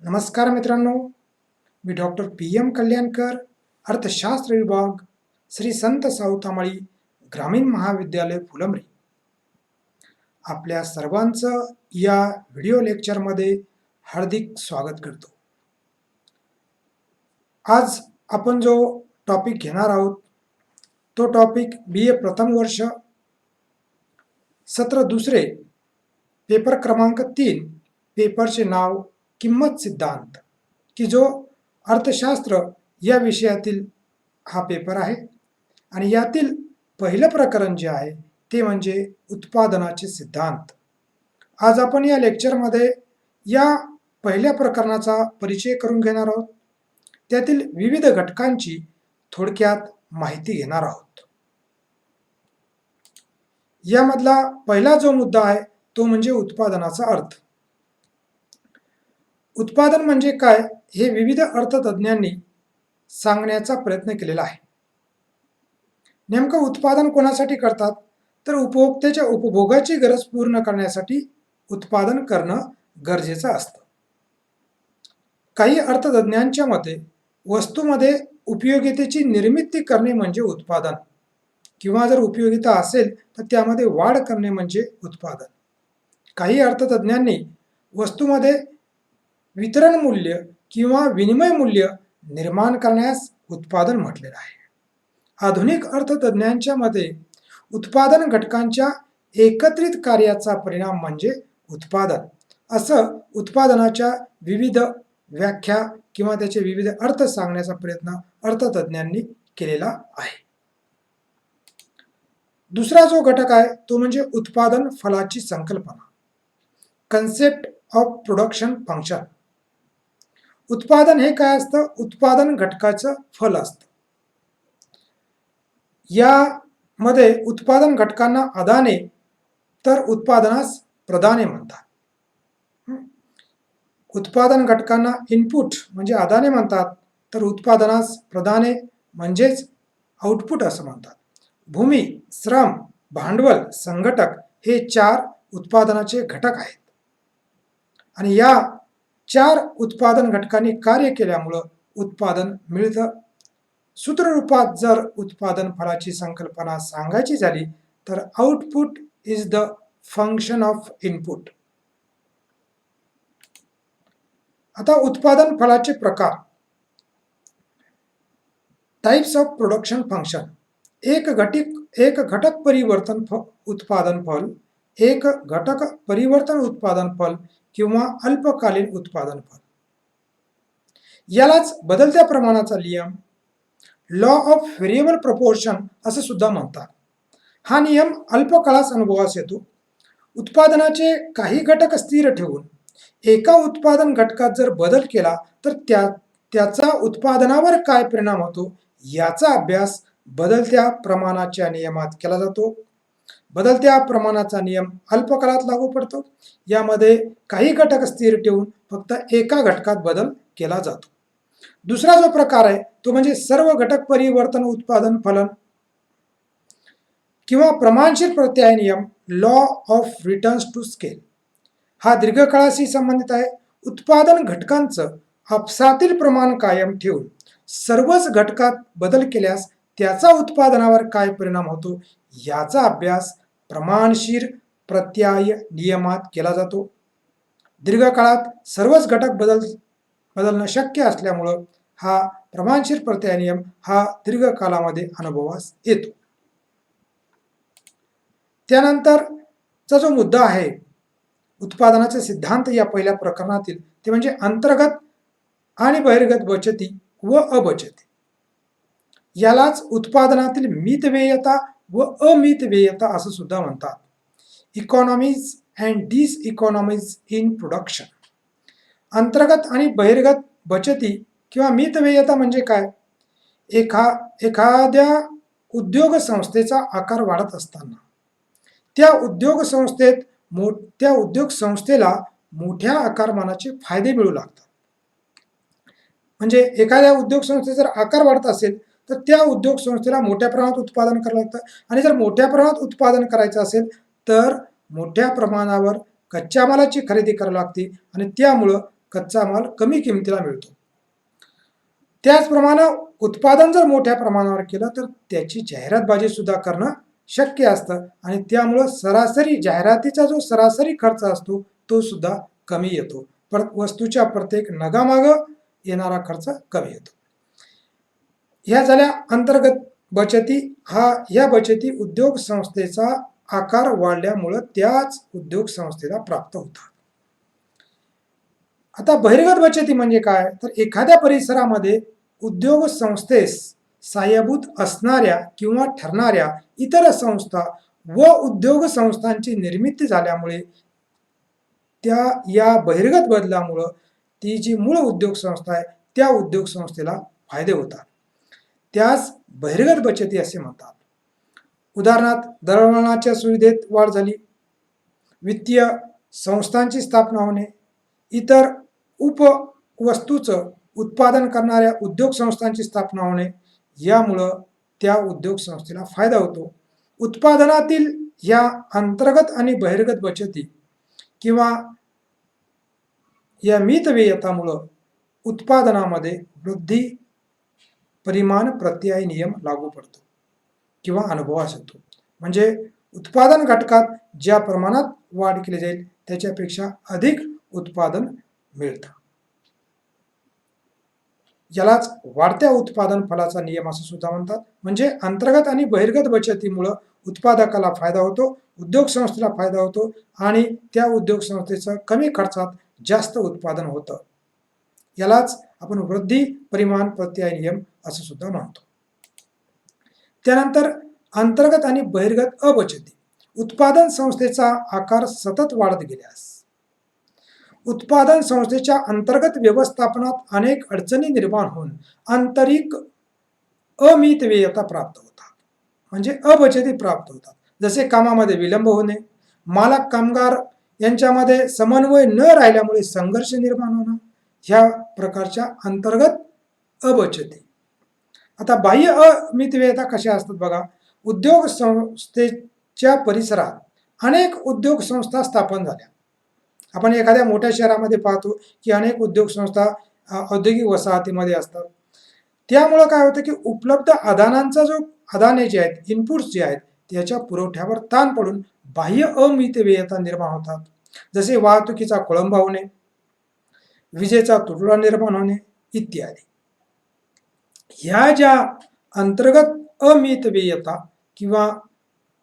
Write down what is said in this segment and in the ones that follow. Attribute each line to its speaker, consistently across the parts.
Speaker 1: नमस्कार मित्रांनो, मी doctor PM Kalyankar, अर्थशास्त्र विभाग, श्री संत सावतामाळी ग्रामीण महाविद्यालय फुलंब्री. आपल्या सर्वांचं या व्हिडिओ लेक्चरमध्ये हार्दिक स्वागत करतो. आज आपण जो टॉपिक घेणार आहोत तो टॉपिक BA प्रथम वर्ष सत्र दुसरे पेपर क्रमांक 3 पेपरचे नाव किंमत सिद्धांत, की जो अर्थशास्त्र या विषयातील हा पेपर आहे. आणि यातील पहिलं प्रकरण जे आहे ते म्हणजे उत्पादनाचे सिद्धांत. आज आपण या लेक्चरमध्ये या पहिल्या प्रकरणाचा परिचय करून घेणार आहोत. त्यातील विविध घटकांची थोडक्यात माहिती घेणार आहोत. यामधला पहिला जो मुद्दा आहे तो म्हणजे उत्पादनाचा अर्थ. उत्पादन म्हणजे काय हे विविध अर्थतज्ञांनी सांगण्याचा प्रयत्न केलेला आहे. नेमकं उत्पादन कोणासाठी करतात तर उपभोक्त्याच्या उपभोगाची गरज पूर्ण करण्यासाठी उत्पादन करणं गरजेचं असतं. काही अर्थतज्ञांच्या मते वस्तूमध्ये उपयोगितेची निर्मिती करणे म्हणजे उत्पादन, किंवा जर उपयोगिता असेल तर त्यामध्ये वाढ करणे म्हणजे उत्पादन. काही अर्थतज्ञांनी वस्तूमध्ये वितरण मूल्य किंवा विनिमय मूल्य निर्माण करण्यास उत्पादन म्हटलेलं आहे. आधुनिक अर्थतज्ञांच्या मते उत्पादन घटकांच्या एकत्रित कार्याचा परिणाम म्हणजे उत्पादन. असं उत्पादनाच्या विविध व्याख्या किंवा त्याचे विविध अर्थ सांगण्याचा प्रयत्न अर्थतज्ञांनी केलेला आहे. दुसरा जो घटक आहे तो म्हणजे उत्पादन फलाची संकल्पना, कन्सेप्ट ऑफ प्रोडक्शन फंक्शन. उत्पादन हे काय असतं? उत्पादन घटकाचं फल असतं. यामध्ये उत्पादन घटकांना आदाने तर उत्पादनास प्रदाने म्हणतात. उत्पादन घटकांना इनपुट म्हणजे आदाने म्हणतात, तर उत्पादनास प्रदाने म्हणजेच आउटपुट असं म्हणतात. भूमी, श्रम, भांडवल, संघटक हे 4 उत्पादनाचे घटक आहेत. आणि या 4 उत्पादन घटकांनी कार्य केल्यामुळं उत्पादन मिळतं. सूत्ररूपात जर उत्पादन फळाची संकल्पना सांगायची झाली तर output is the function of input. आता उत्पादन फळाचे प्रकार. Types of production function. एक घटक परिवर्तन उत्पादन फल, एक घटक परिवर्तन उत्पादन फल किंवा अल्पकालीन उत्पादन फल. यालाच बदलत्या प्रमाणाचा नियम, लॉ ऑफ व्हेरिएबल प्रपोर्शन असं सुद्धा म्हणतात. हा नियम अल्पकाळास अनुभवास येतो. उत्पादनाचे काही घटक स्थिर ठेवून एका उत्पादन घटकात जर बदल केला तर त्याचा उत्पादनावर काय परिणाम होतो याचा अभ्यास बदलत्या प्रमाणाच्या नियमात केला जातो. बदलत्या प्रमाणाचा नियम अल्पकाळात लागू पडतो. यामध्ये काही घटक स्थिर ठेवून फक्त एका घटकात बदल केला जातो. दुसरा जो प्रकार आहे तो म्हणजे सर्व घटक परिवर्तन उत्पादन फलन किंवा प्रमाणशीर प्रत्याय नियम, law of returns to scale. हा दीर्घकाळाशी संबंधित आहे. उत्पादन घटकांचं आपसातील प्रमाण कायम ठेवून सर्वच घटकात बदल केल्यास त्याचा उत्पादनावर काय परिणाम होतो याचा अभ्यास प्रमाणशीर प्रत्याय नियमात केला जातो. दीर्घकाळात सर्वच घटक बदलणं शक्य असल्यामुळं हा प्रमाणशीर प्रत्याय नियम हा दीर्घकाळामध्ये अनुभवास येतो. त्यानंतरचा जो मुद्दा आहे उत्पादनाचे सिद्धांत या पहिल्या प्रकरणातील ते म्हणजे अंतर्गत आणि बहिर्गत बचती व अबचती. यालाच उत्पादनातील मितव्ययता व अमितव्ययता असं सुद्धा म्हणतात. Economies and diseconomies in production. अंतर्गत आणि बहिर्गत बचती किंवा मितव्ययता म्हणजे काय? एखाद्या उद्योग संस्थेचा आकार वाढत असताना त्या उद्योग संस्थेला मोठ्या आकारमानाचे फायदे मिळू लागतात. म्हणजे एखाद्या उद्योग संस्थेचा जर आकार वाढत असेल तर त्या उद्योग संस्थेला मोठ्या प्रमाणात उत्पादन करावं लागतं. आणि जर मोठ्या प्रमाणात उत्पादन करायचं असेल तर मोठ्या प्रमाणावर कच्च्या मालाची खरेदी करावी लागते आणि त्यामुळं कच्चा माल कमी किमतीला मिळतो. त्याचप्रमाणे उत्पादन जर मोठ्या प्रमाणावर केलं तर त्याची जाहिरातबाजी सुद्धा करणं शक्य असतं आणि त्यामुळं सरासरी जाहिरातीचा जो सरासरी खर्च असतो तो सुद्धा कमी येतो. वस्तूच्या प्रत्येक नगामागं येणारा खर्च कमी येतो. ह्या झाल्या अंतर्गत बचती. ह्या बचती उद्योग संस्थेचा आकार वाढल्यामुळं त्याच उद्योग संस्थेला प्राप्त होतात. आता बहिर्गत बचती म्हणजे काय, तर एखाद्या परिसरामध्ये उद्योग संस्थेस सहाय्यभूत असणाऱ्या किंवा ठरणाऱ्या इतर संस्था व उद्योग संस्थांची निर्मिती झाल्यामुळे या बहिर्गत बदलामुळं ती जी मूळ उद्योग संस्था आहे त्या उद्योग संस्थेला फायदे होतात. त्यास बहिर्गत बचती असे म्हणतात. उदाहरणार्थ दळणवळणाच्या सुविधेत वाढ झाली, वित्तीय संस्थांची स्थापना होणे, इतर उपवस्तूचं उत्पादन करणाऱ्या उद्योग संस्थांची स्थापना होणे, यामुळं त्या उद्योग संस्थेला फायदा होतो. उत्पादनातील या अंतर्गत आणि बहिर्गत बचती किंवा या मितव्ययतामुळं उत्पादनामध्ये वृद्धी परिमाण प्रत्याय नियम लागू पडतो किंवा अनुभवास येतो. म्हणजे उत्पादन घटकात ज्या प्रमाणात वाढ केली जाईल त्याच्यापेक्षा अधिक उत्पादन मिळतं. यालाच वाढत्या उत्पादन फलाचा नियम असं सुद्धा म्हणतात. म्हणजे अंतर्गत आणि बहिर्गत बचतीमुळं उत्पादकाला फायदा होतो, उद्योग संस्थेला फायदा होतो आणि त्या उद्योग संस्थेचं कमी खर्चात जास्त उत्पादन होतं. यालाच आपण वृद्धी परिमाण प्रत्याय नियम असं सुद्धा म्हणतो. त्यानंतर अंतर्गत आणि बहिर्गत अबचती. उत्पादन संस्थेचा आकार सतत वाढत गेल्यास उत्पादन संस्थेच्या अंतर्गत व्यवस्थापनात अनेक अडचणी निर्माण होऊन आंतरिक अमितव्ययता प्राप्त होतात. म्हणजे अबचती प्राप्त होतात. जसे कामामध्ये विलंब होणे, मालक कामगार यांच्यामध्ये समन्वय न राहिल्यामुळे संघर्ष निर्माण होणं, ह्या प्रकारच्या अंतर्गत अबचती. आता बाह्य अमितव्ययता कशा असतात बघा. उद्योग संस्थेच्या परिसरात अनेक उद्योग संस्था स्थापन झाल्या. आपण एखाद्या मोठ्या शहरामध्ये पाहतो की अनेक उद्योग संस्था औद्योगिक वसाहतीमध्ये असतात. त्यामुळं काय होतं की उपलब्ध आदाने जे आहेत, इनपुट्स जे आहेत त्याच्या पुरवठ्यावर ताण पडून बाह्य अमितव्ययता निर्माण होतात. जसे वाहतुकीचा खोळंबा होणे, विजेचा तुटवडा निर्माण होणे इत्यादी. ह्या ज्या अंतर्गत अमितव्ययता किंवा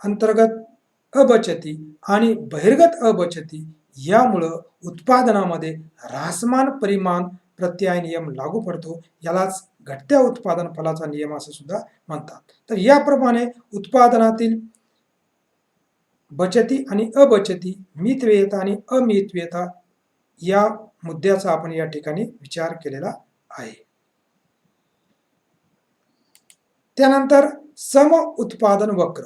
Speaker 1: अंतर्गत अबचती आणि बहिर्गत अबचती यामुळं उत्पादनामध्ये ऱ्हासमान परिमाण प्रत्याय नियम लागू पडतो. यालाच घटत्या उत्पादन फलाचा नियम असं सुद्धा म्हणतात. तर याप्रमाणे उत्पादनातील बचती आणि अबचती, मितव्ययता आणि अमितव्ययता या मुद्द्याचा आपण या ठिकाणी विचार केलेला आहे. त्यानंतर सम उत्पादन वक्र.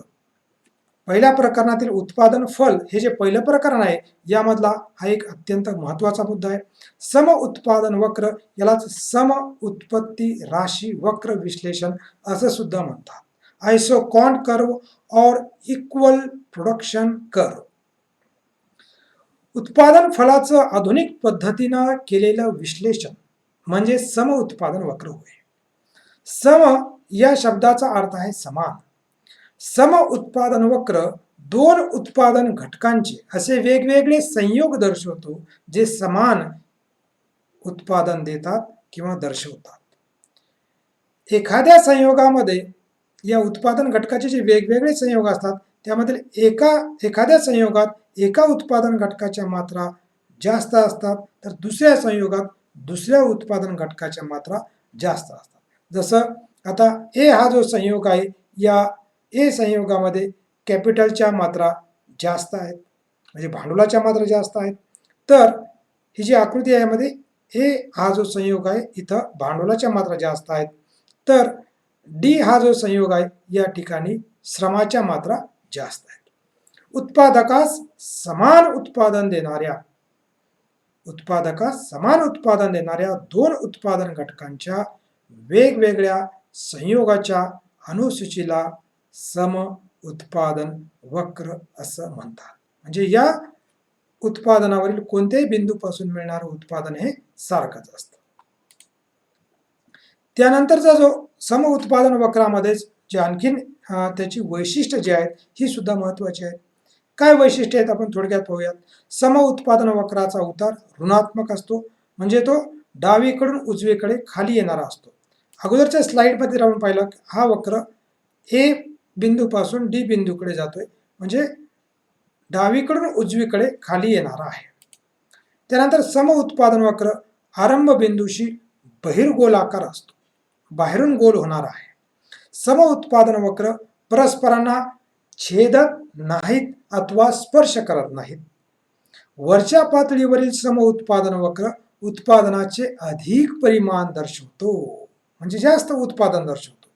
Speaker 1: पहिल्या प्रकरणातील उत्पादन फल हे जे पहिलं प्रकरण आहे यामधला हा एक अत्यंत महत्त्वाचा मुद्दा आहे. सम उत्पादन वक्र यालाच सम उत्पत्ती राशी वक्र विश्लेषण असं सुद्धा म्हणतात. आयसोकॉन्ट कर्व और इक्वल प्रोडक्शन कर्व. उत्पादन फलाचं आधुनिक पद्धतीनं केलेलं विश्लेषण म्हणजे सम उत्पादन वक्र होय. सम या शब्दाचा अर्थ आहे समान. सम उत्पादन वक्र दोन उत्पादन घटकांचे असे वेगवेगळे संयोग दर्शवतो जे समान उत्पादन देतात किंवा दर्शवतात. एखाद्या संयोगामध्ये या उत्पादन घटकाचे जे वेगवेगळे संयोग असतात त्यामधील एखाद्या संयोगात एका उत्पादन घटकाच्या मात्रा जास्त असतात तर दुसऱ्या संयोगात दुसऱ्या उत्पादन घटकाच्या मात्रा जास्त असतात. जसं आता ए हा जो संयोग आहे या ए संयोगामध्ये कॅपिटलच्या मात्रा जास्त आहेत म्हणजे भांडवलाच्या मात्रा जास्त आहेत. तर ही जी आकृती आहे यामध्ये ए हा जो संयोग आहे इथं भांडवलाच्या मात्रा जास्त आहेत. तर डी हा जो संयोग आहे या ठिकाणी श्रमाच्या मात्रा जास्त आहेत. उत्पादकास समान उत्पादन देणाऱ्या दोन उत्पादन घटकांच्या वेगवेगळ्या संयोगाच्या अनुसूचीला सम उत्पादन वक्र असं म्हणतात. म्हणजे या उत्पादनावरील कोणत्याही बिंदूपासून मिळणारं उत्पादन हे सारखंच असतं. त्यानंतरचा जो सम उत्पादन वक्रामध्येच जे आणखीन त्याची वैशिष्ट्य जी आहेत ही सुद्धा महत्वाची आहेत. काय वैशिष्ट्य आहेत आपण थोडक्यात पाहूयात. सम उत्पादन वक्राचा उतार ऋणात्मक असतो, म्हणजे तो डावीकडून उजवीकडे खाली येणारा असतो. अगोदरच्या स्लाइडमध्ये आपण पाहिलं हा वक्र ए बिंदूपासून डी बिंदूकडे जातोय, म्हणजे डावीकडून उजवीकडे खाली येणारा आहे. त्यानंतर सम उत्पादन वक्र आरंभ बिंदूशी बहिर्गोलाकार असतो, बाहेरून गोल होणार आहे. सम उत्पादन वक्र परस्परांना छेदत नाहीत अथवा स्पर्श करत नाहीत. वरच्या पातळीवरील सम उत्पादन वक्र उत्पादनाचे अधिक परिमाण दर्शवतो, म्हणजे जास्त उत्पादन दर्शवतो.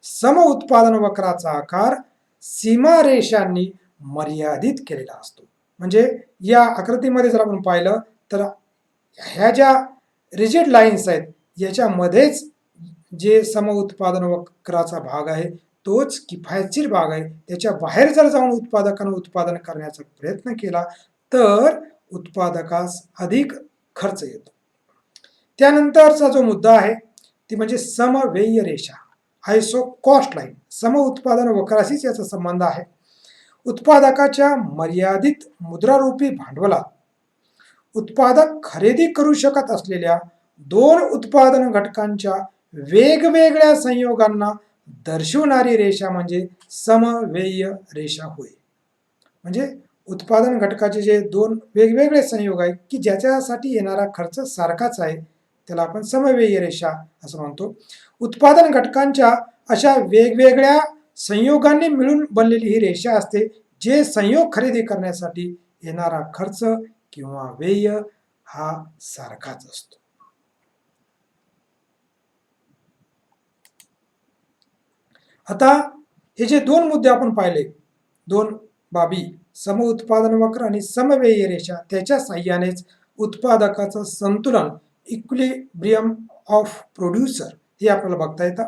Speaker 1: सम उत्पादन वक्राचा आकार सीमारेषांनी मर्यादित केलेला असतो. म्हणजे या आकृतीमध्ये जर आपण पाहिलं तर ह्या ज्या रिजिड लाईन्स आहेत याच्यामध्येच जे सम उत्पादन वक्राचा भाग आहे तोच किफायतशीर भाग आहे. त्याच्या बाहेर जर जाऊन उत्पादकानं उत्पादन करण्याचा प्रयत्न केला तर उत्पादकास अधिक खर्च येतो. त्यानंतरचा जो मुद्दा आहे ती म्हणजे समव्यय रेषा, आयसो कॉस्ट लाईन. सम उत्पादन वक्राशीच याचा संबंध आहे. उत्पादकाच्या मर्यादित मुद्रारूपी भांडवलात उत्पादक खरेदी करू शकत असलेल्या दोन उत्पादन घटकांच्या वेगवेगळ्या संयोगांना दर्शवणारी रेषा म्हणजे समव्यय रेषा होय. म्हणजे उत्पादन घटकाचे जे दोन वेगवेगळे संयोग आहेत की ज्याच्यासाठी येणारा खर्च सारखाच आहे त्याला आपण समव्यय रेषा असं म्हणतो. उत्पादन घटकांच्या अशा वेगवेगळ्या संयोगांनी मिळून बनलेली ही रेषा असते, जे संयोग खरेदी करण्यासाठी येणारा खर्च किंवा व्यय हा सारखाच असतो. आता हे जे दोन मुद्दे आपण पाहिले, दोन बाबी सम उत्पादन वक्र आणि समव्यय रेषा, त्याच्या साह्यानेच उत्पादकाचं संतुलन इक्विलिब्रियम ऑफ प्रोड्युसर हे आपल्याला बघता येतं.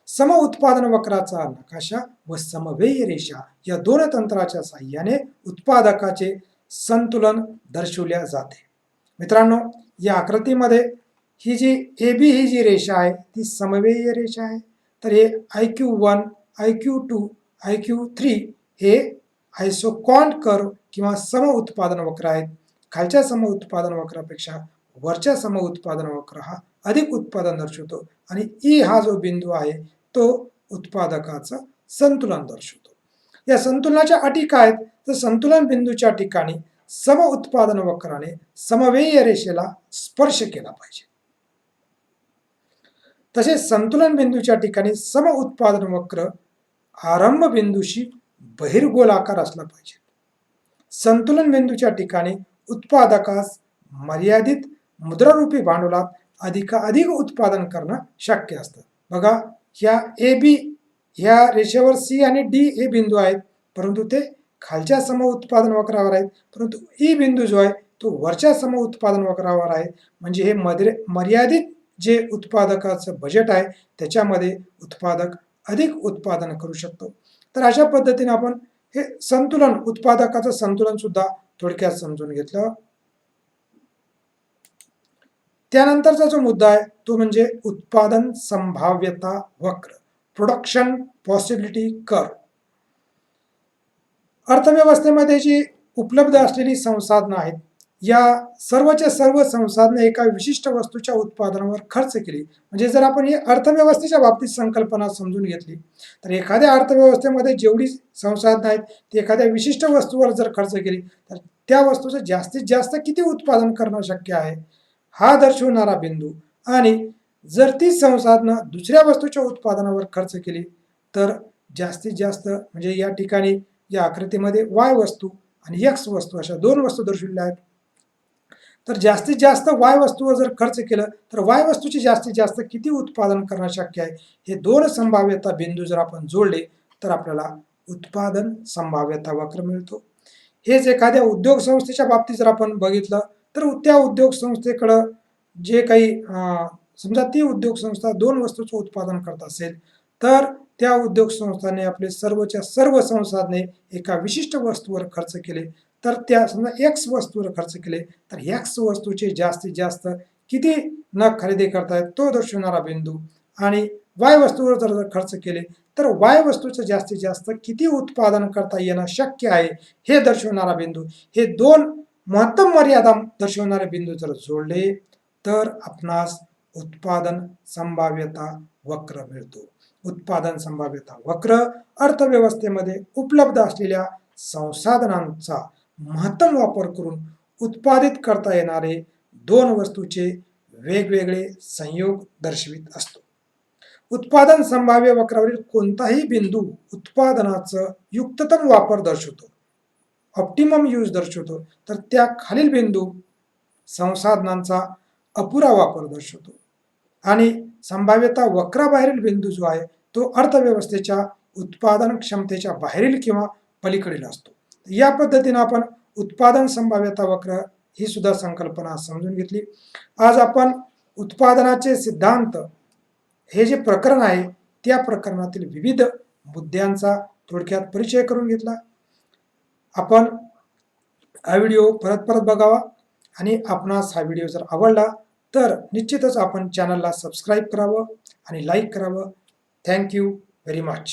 Speaker 1: सम उत्पादन वक्राचा नकाशा व समव्यय रेषा या दोन तंत्राच्या साह्याने उत्पादकाचे संतुलन दर्शवल्या जाते. मित्रांनो, या आकृतीमध्ये ही जी AB ही जी रेषा आहे ती समव्यय रेषा आहे. तर हे IQ1, IQ2, IQ3 हे आयसोकॉन्ट कर्व किंवा सम उत्पादन वक्र आहेत. खालच्या सम उत्पादन वक्रापेक्षा वरच्या सम उत्पादन वक्र हा अधिक उत्पादन दर्शवतो आणि ई हा जो बिंदू आहे तो उत्पादकाचं संतुलन दर्शवतो. या संतुलनाच्या अटी काय आहेत तर संतुलन बिंदूच्या ठिकाणी सम उत्पादन वक्राने समव्यय रेषेला स्पर्श केला पाहिजे. तसेच संतुलन बिंदूच्या ठिकाणी सम उत्पादन वक्र आरंभ बिंदूशी बहिर्गोलाकार असला पाहिजे. संतुलन बिंदूच्या ठिकाणी उत्पादकास मर्यादित मुद्रारूपी भांडवलात अधिकाधिक उत्पादन करणं शक्य असतं. बघा, ह्या AB ह्या रेषेवर C आणि D हे बिंदू आहेत, परंतु ते खालच्या सम उत्पादन वक्रावर आहेत, परंतु E बिंदू जो आहे तो वरच्या सम उत्पादन वक्रावर आहे. म्हणजे हे मर्यादित जे उत्पादकाचं बजेट आहे त्याच्यामध्ये उत्पादक अधिक उत्पादन करू शकतो. तर अशा पद्धतीने आपण हे संतुलन, उत्पादकाचं संतुलन सुद्धा थोडक्यात समजून घेतलं. त्यानंतरचा जो मुद्दा आहे तो म्हणजे उत्पादन संभाव्यता वक्र, प्रोडक्शन पॉसिबिलिटी कर्व. अर्थव्यवस्थेमध्ये जी उपलब्ध असलेली संसाधनं आहेत या सर्वच्या सर्व संसाधने एका विशिष्ट वस्तूच्या उत्पादनावर खर्च केली, म्हणजे जर आपण ही अर्थव्यवस्थेच्या बाबतीत संकल्पना समजून घेतली तर एखाद्या अर्थव्यवस्थेमध्ये जेवढी संसाधनं आहेत ती एखाद्या विशिष्ट वस्तूवर जर खर्च केली तर त्या वस्तूचं जास्तीत जास्त किती उत्पादन करणं शक्य आहे हा दर्शवणारा बिंदू, आणि जर ती संसाधनं दुसऱ्या वस्तूच्या उत्पादनावर खर्च केली तर जास्तीत जास्त, म्हणजे या ठिकाणी या आकृतीमध्ये Y वस्तू आणि X वस्तू अशा दोन वस्तू दर्शवलेल्या आहेत. तर जास्तीत जास्त Y वस्तूवर जर खर्च केलं तर Y वस्तूची जास्तीत जास्त किती उत्पादन करणं शक्य आहे, हे दोन संभाव्यता बिंदू जर आपण जोडले तर आपल्याला उत्पादन संभाव्यता वक्र मिळतो. हेच एखाद्या उद्योग संस्थेच्या बाबतीत जर आपण बघितलं तर त्या उद्योग संस्थेकडं जे काही समजा ती उद्योग संस्था दोन वस्तूचं उत्पादन करत असेल तर त्या उद्योग संस्थाने आपले सर्वच्या सर्व संसाधने एका विशिष्ट वस्तूवर खर्च केले तर त्या समजा एक्स वस्तूवर खर्च केले तर एक्स वस्तूचे जास्तीत जास्त किती नग खरेदी करतायत तो दर्शवणारा बिंदू, आणि वाय वस्तूवर जर खर्च केले तर वाय वस्तूचं जास्तीत जास्त किती उत्पादन करता येणं शक्य आहे हे दर्शवणारा बिंदू, हे दोन महत्तम मर्यादा दर्शवणारे बिंदू जर जोडले तर आपणास उत्पादन संभाव्यता वक्र मिळतो. उत्पादन संभाव्यता वक्र अर्थव्यवस्थेमध्ये उपलब्ध असलेल्या संसाधनांचा महत्तम वापर करून उत्पादित करता येणारे दोन वस्तूचे वेगवेगळे संयोग दर्शवित असतो. उत्पादन संभाव्य वक्रावरील कोणताही बिंदू उत्पादनाचं युक्ततम वापर दर्शवतो, ऑप्टिमम यूज दर्शवतो, तर त्या खालील बिंदू संसाधनांचा अपुरा वापर दर्शवतो. आणि संभाव्यता वक्राबाहेरील बिंदू जो आहे तो अर्थव्यवस्थेच्या उत्पादन क्षमतेच्या बाहेरील किंवा पलीकडील असतो. या पद्धतीने आपण उत्पादन संभाव्यता वक्र ही सुद्धा संकल्पना समजून घेतली. आज आपण उत्पादनाचे सिद्धांत हे जे प्रकरण आहे त्या प्रकरणातील विविध मुद्द्यांचा थोडक्यात परिचय करून घेतला. आपण हा व्हिडिओ परत परत बघावा, आणि आपणास हा व्हिडिओ जर आवडला तर निश्चितच आपण चॅनलला सबस्क्राईब करावं आणि लाईक करावं. Thank you very much.